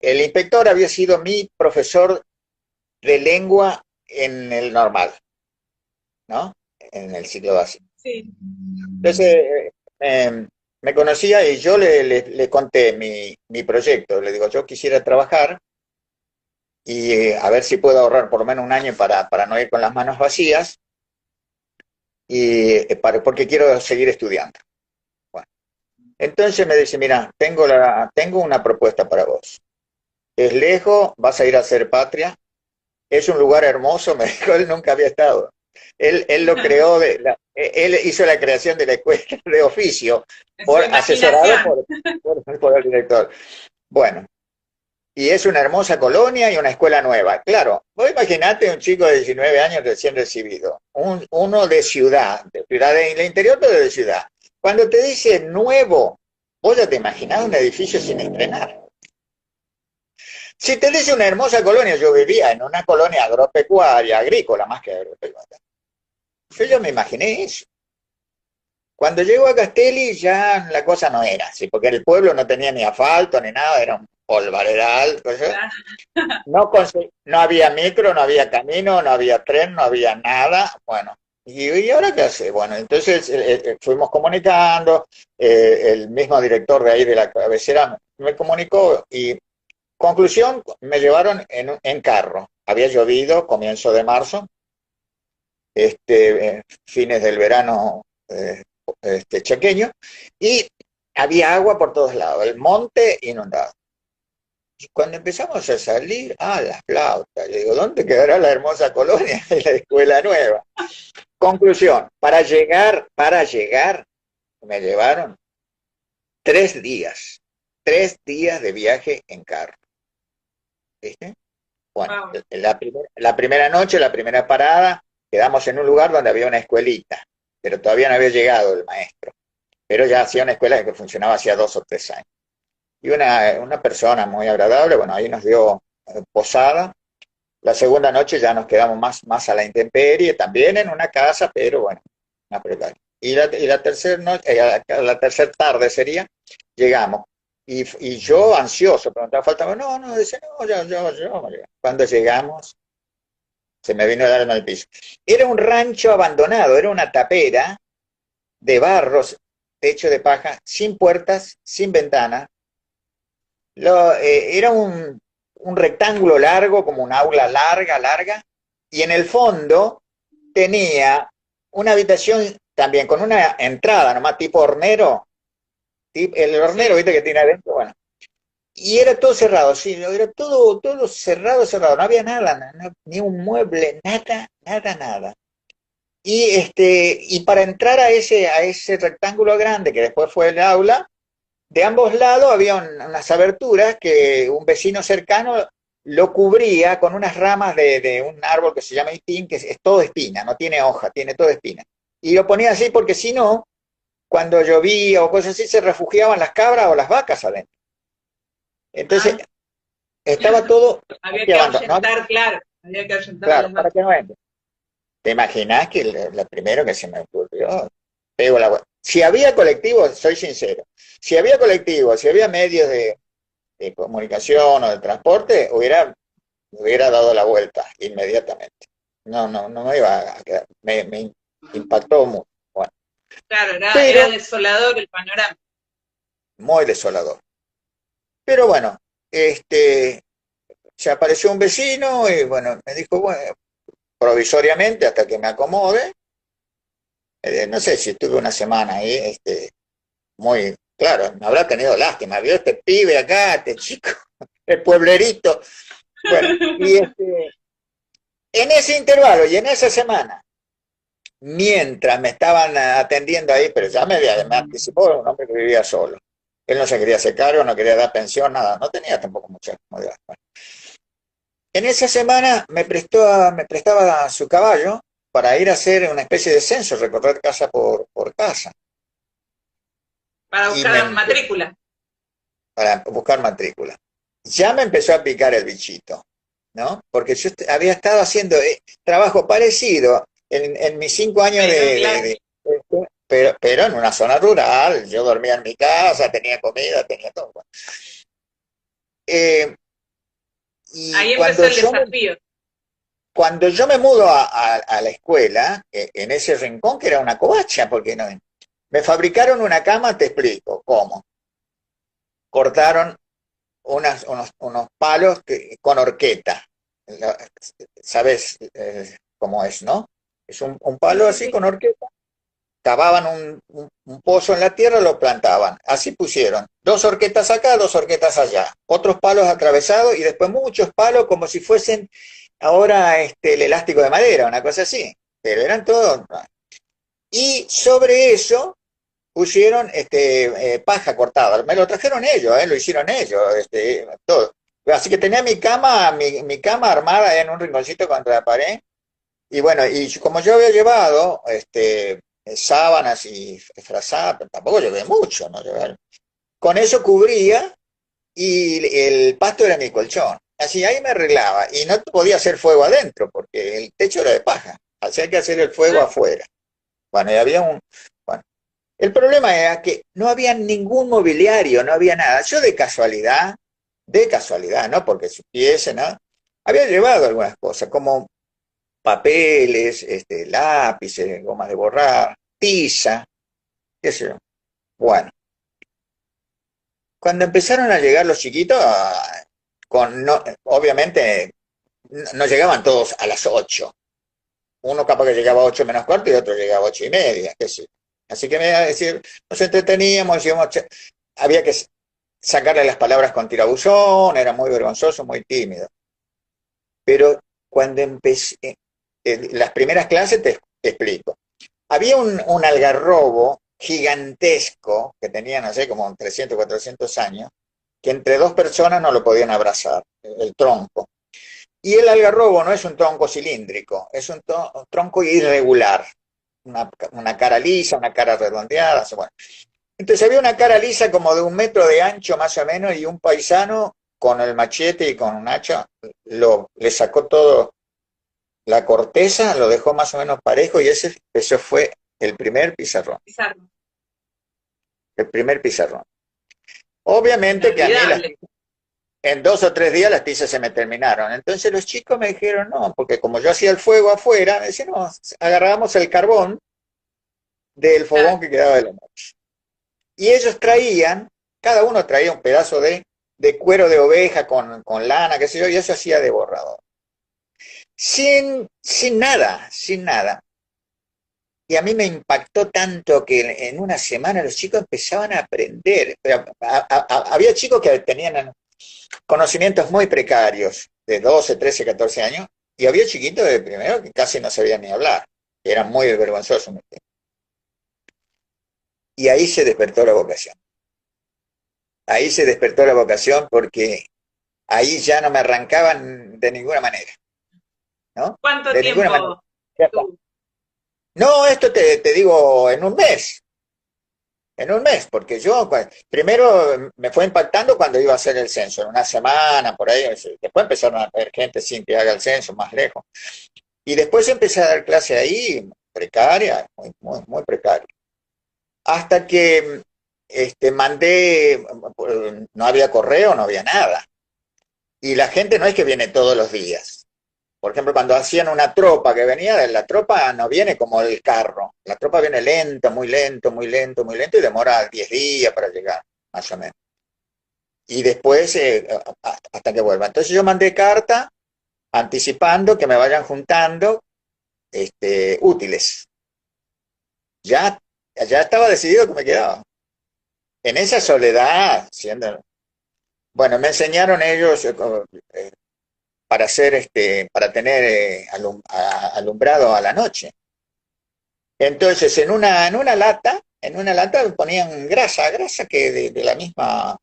el inspector había sido mi profesor de lengua en el normal, ¿no? En el ciclo básico. Sí. Entonces, me conocía y yo le conté mi proyecto. Le digo, yo quisiera trabajar y a ver si puedo ahorrar por lo menos un año para no ir con las manos vacías y porque quiero seguir estudiando. Bueno, entonces me dice, mira, tengo una propuesta para vos. Es lejos, vas a ir a hacer patria, es un lugar hermoso, me dijo, él nunca había estado. Él lo creó, él hizo la creación de la escuela de oficio, En su asesorado imaginación. por el director. Bueno, y es una hermosa colonia y una escuela nueva. Claro, vos imaginate un chico de 19 años recién recibido, uno de ciudad del interior, pero de ciudad. Cuando te dice nuevo, vos ya te imaginás un edificio sin estrenar. Si te dice una hermosa colonia, yo vivía en una colonia agropecuaria, agrícola más que agropecuaria. Yo ya me imaginé eso. Cuando llego a Castelli ya la cosa no era así, porque el pueblo no tenía ni asfalto ni nada, era un polvaredal. No había micro, no había camino, no había tren, no había nada. Bueno, ¿y ahora qué hace? Bueno, entonces fuimos comunicando, el mismo director de ahí de la cabecera me comunicó y conclusión, me llevaron en carro. Había llovido, comienzo de marzo, fines del verano chequeño, y había agua por todos lados, el monte inundado. Y cuando empezamos a salir, las flautas, yo digo, ¿dónde quedará la hermosa colonia y la escuela nueva? Conclusión, para llegar, me llevaron 3 días de viaje en carro, ¿viste? Bueno, Wow. la primera noche, la primera parada, quedamos en un lugar donde había una escuelita, pero todavía no había llegado el maestro, pero ya hacía una escuela que funcionaba hacía 2 o 3 años. Y una persona muy agradable, bueno, ahí nos dio posada. La segunda noche ya nos quedamos más a la intemperie, también en una casa, pero bueno, una precaria. Y la tercera noche, la tercera tarde sería, llegamos. Y yo ansioso, preguntaba, faltaba, no, dice, no, yo. Cuando llegamos, se me vino el alma al piso. Era un rancho abandonado, era una tapera de barros, techo de paja, sin puertas, sin ventanas. Era un rectángulo largo, como un aula larga, y en el fondo tenía una habitación también con una entrada, nomás tipo hornero, el hornero, Sí. viste que tiene adentro, bueno, y era todo cerrado, sí, era todo cerrado, no había nada, ni un mueble, nada. Y para entrar a ese rectángulo grande que después fue el aula, de ambos lados había unas aberturas que un vecino cercano lo cubría con unas ramas de un árbol que se llama itín, que es todo espina, no tiene hoja, tiene todo espina. Y lo ponía así porque si no, cuando llovía o cosas así, se refugiaban las cabras o las vacas adentro. Entonces, Ah, estaba todo había así que abandonado. No había, ahuyentar, claro. Había que ahuyentar a claro, las para vacas. que no entre. ¿Te imaginás que lo primero que se me ocurrió? Pego la Si había colectivos, soy sincero, si había colectivos, si había medios de comunicación o de transporte, hubiera dado la vuelta inmediatamente. No me iba a quedar. Me impactó mucho. Bueno, Claro, era pero desolador el panorama. muy desolador. Pero bueno, este, se apareció un vecino y bueno, me dijo, bueno, provisoriamente hasta que me acomode. No sé si estuve una semana ahí, muy, claro, me habrá tenido lástima, vio este pibe acá, este chico, el pueblerito. Bueno, en ese intervalo y en esa semana, mientras me estaban atendiendo ahí, pero ya me anticipó, era un hombre que vivía solo. Él no se quería hacer cargo, no quería dar pensión, nada, no tenía tampoco mucha comodidad. Bueno, en esa semana me prestaba su caballo para ir a hacer una especie de censo, recorrer casa por casa Para y buscar matrícula. para buscar matrícula. Ya me empezó a picar el bichito, ¿no? Porque yo había estado haciendo trabajo parecido en mis 5 años Pero claro, pero en una zona rural, yo dormía en mi casa, tenía comida, tenía todo. Ahí empezó cuando el yo, desafío. cuando yo me mudo a la escuela, en ese rincón que era una covacha, porque no, me fabricaron una cama, te explico cómo. Cortaron unos palos con horqueta. ¿Sabes cómo es, no? Es un Sí, palo sí, así sí. con horqueta. Cavaban un pozo en la tierra, lo plantaban. Así pusieron. Dos horquetas acá, dos horquetas allá. Otros palos atravesados y después muchos palos como si fuesen ahora el elástico de madera, una cosa así. Pero eran todos. Y sobre eso pusieron paja cortada. Me lo trajeron ellos, lo hicieron ellos, todo. Así que tenía mi cama armada en un rinconcito contra la pared. Y bueno, y como yo había llevado sábanas y frazadas, pero tampoco llevé mucho, ¿no? Con eso cubría y el pasto era mi colchón. Así ahí me arreglaba. Y no podía hacer fuego adentro, porque el techo era de paja. Así hay que hacer el fuego Ah, afuera. Bueno, y había un. Bueno, el problema era que no había ningún mobiliario, no había nada. Yo de casualidad, ¿no? Porque supiese, ¿no? Había llevado algunas cosas, como papeles, lápices, gomas de borrar, tiza, qué sé yo. Bueno, cuando empezaron a llegar los chiquitos, obviamente no llegaban todos a las 8. Uno capaz que llegaba a 8 menos cuarto y otro llegaba a 8:30, qué sé yo. Así que me iba a decir, nos entreteníamos, decíamos, había que sacarle las palabras con tirabuzón, era muy vergonzoso, muy tímido. Pero cuando empecé, las primeras clases te explico. Había un algarrobo gigantesco que tenía, no sé, como 300, 400 años, que entre dos personas no lo podían abrazar, el tronco. Y el algarrobo no es un tronco cilíndrico, es un tronco irregular, una cara lisa, una cara redondeada. Bueno. Entonces había una cara lisa como de 1 metro de ancho más o menos y un paisano con el machete y con un hacha le sacó todo la corteza, lo dejó más o menos parejo y ese fue el primer pizarrón. Pizarro. El primer pizarrón. Obviamente que a mí Inolvidable. en 2 o 3 días las tizas se me terminaron. Entonces los chicos me dijeron, no, porque como yo hacía el fuego afuera, me decían, no, agarrábamos el carbón del fogón Claro. que quedaba de la noche. Y ellos traían, cada uno traía un pedazo de cuero de oveja con lana, qué sé yo, y eso hacía de borrador. Sin nada, sin nada. Y a mí me impactó tanto que en una semana los chicos empezaban a aprender. Pero había chicos que tenían conocimientos muy precarios, de 12, 13, 14 años, y había chiquitos de primero que casi no sabían ni hablar, que eran muy vergonzosos. Y ahí se despertó la vocación. Ahí se despertó la vocación porque ahí ya no me arrancaban de ninguna manera, ¿no? ¿Cuánto De ninguna manera. tiempo Ya está. tú? No, esto te digo en un mes, porque yo primero me fue impactando cuando iba a hacer el censo, en una semana, por ahí, después empezaron a ver gente sin que haga el censo, más lejos. Y después empecé a dar clase ahí, precaria, muy, muy, muy precaria. Hasta que mandé, no había correo, no había nada. Y la gente no es que viene todos los días. Por ejemplo, cuando hacían una tropa que venía, la tropa no viene como el carro. La tropa viene lenta, muy lento, muy lento, muy lento y demora 10 días para llegar, más o menos. Y después hasta que vuelva. Entonces yo mandé carta anticipando que me vayan juntando útiles. Ya, ya estaba decidido que me quedaba. En esa soledad, bueno, me enseñaron ellos para hacer para tener alumbrado a la noche. Entonces, en una lata ponían grasa que de la misma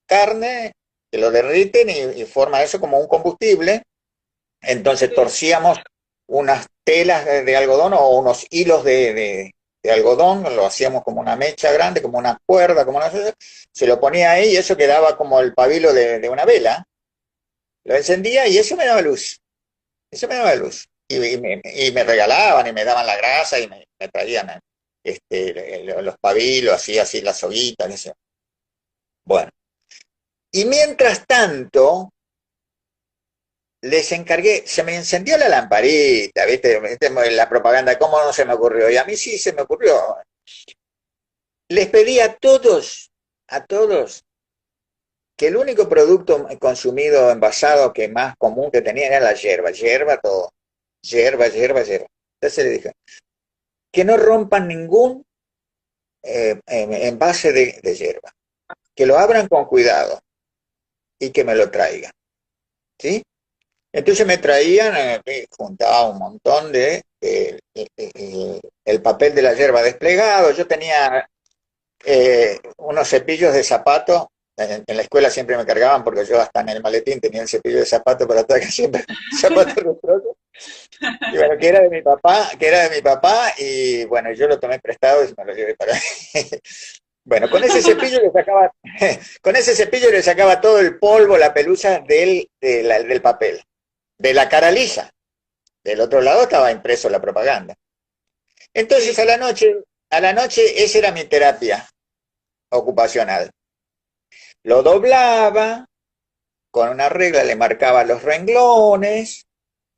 carne, que lo derriten y forma eso como un combustible. Entonces Sí. torcíamos unas telas de algodón o unos hilos de algodón, lo hacíamos como una mecha grande, como una cuerda, se lo ponía ahí y eso quedaba como el pabilo de una vela. Lo encendía y eso me daba luz. Y me regalaban y me daban la grasa y me traían los pabilos, así las hoguitas, eso. Bueno, y mientras tanto, les encargué, se me encendió la lamparita, ¿viste? La propaganda, ¿cómo no se me ocurrió? Y a mí sí se me ocurrió. Les pedí a todos, que el único producto consumido envasado que más común que tenían era la hierba, todo. Hierba. Entonces le dije, que no rompan ningún envase de hierba, que lo abran con cuidado y que me lo traigan, ¿sí? Entonces me traían, juntaba un montón de el papel de la hierba desplegado. Yo tenía unos cepillos de zapato. En la escuela siempre me cargaban porque yo hasta en el maletín tenía el cepillo de zapato para atrás, que siempre zapatos rotos. Y bueno, que era de mi papá, y bueno, yo lo tomé prestado y me lo llevé para bueno, con ese cepillo le sacaba, con ese cepillo le sacaba todo el polvo, la pelusa del papel, de la cara lisa. Del otro lado estaba impreso la propaganda. Entonces a la noche esa era mi terapia ocupacional. Lo doblaba, con una regla le marcaba los renglones,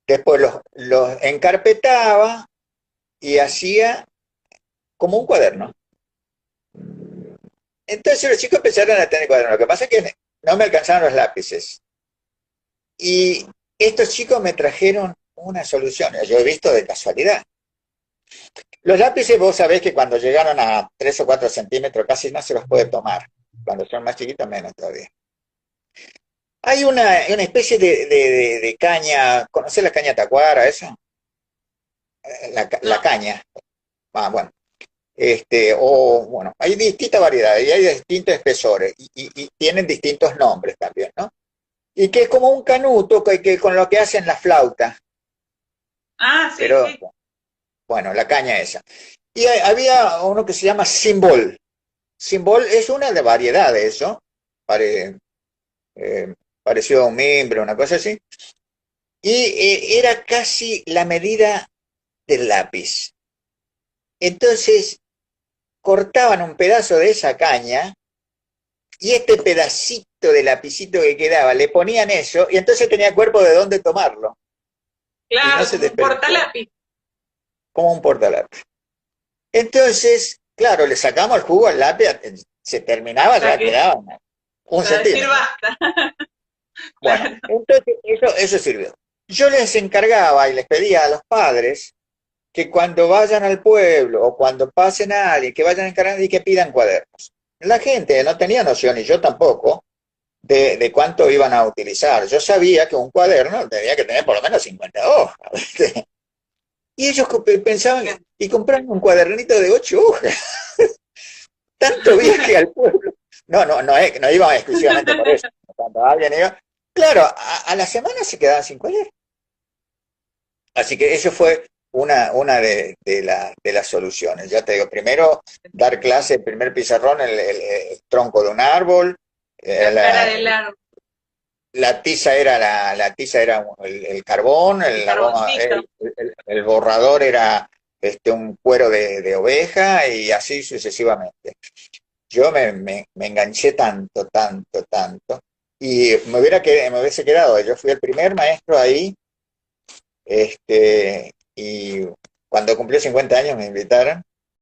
después los encarpetaba y hacía como un cuaderno. Entonces los chicos empezaron a tener cuadernos. Lo que pasa es que no me alcanzaban los lápices. Y estos chicos me trajeron una solución. Yo he visto de casualidad. Los lápices, vos sabés que cuando llegaron a 3 o 4 centímetros casi no se los puede tomar. Cuando son más chiquitos, menos todavía. Hay una especie de caña, ¿conocés la caña tacuara, esa? La No. caña. Ah, bueno. Bueno, hay distintas variedades y hay distintos espesores y tienen distintos nombres también, ¿no? Y que es como un canuto con lo que hacen las flautas, Ah, sí, pero sí. bueno, la caña esa. Y había uno que se llama Symbol. Symbol es una de variedades, eso, pare, parecido a un mimbre, una cosa así. Y era casi la medida del lápiz. Entonces cortaban un pedazo de esa caña y este pedacito de lapicito que quedaba, le ponían eso y entonces tenía cuerpo de dónde tomarlo. Y no Claro, se como un desperdiciaba, portalápiz. como un portalápiz. Entonces, claro, le sacamos el jugo al lápiz, se terminaba, ya quedaba un Para decir centímetro. basta. Bueno, Claro. entonces eso sirvió. Yo les encargaba y les pedía a los padres que cuando vayan al pueblo o cuando pasen a alguien, que vayan encargando y que pidan cuadernos. La gente no tenía noción, y yo tampoco, de cuánto iban a utilizar. Yo sabía que un cuaderno tenía que tener por lo menos 50 hojas. ¿Viste? Y ellos pensaban, y compraron un cuadernito de 8 hojas. Tanto viaje al pueblo. No iban exclusivamente por eso. Cuando alguien iba, claro, a la semana se quedaban sin cuaderno. Así que eso fue una de las soluciones. Ya te digo, primero dar clase, el primer pizarrón, el tronco de un árbol, La cara la, del árbol, la tiza era el carbón, el carboncito. el borrador era un cuero de oveja y así sucesivamente. Yo me enganché tanto, y me hubiese quedado. Yo fui el primer maestro ahí, y cuando cumplió 50 años me invitaron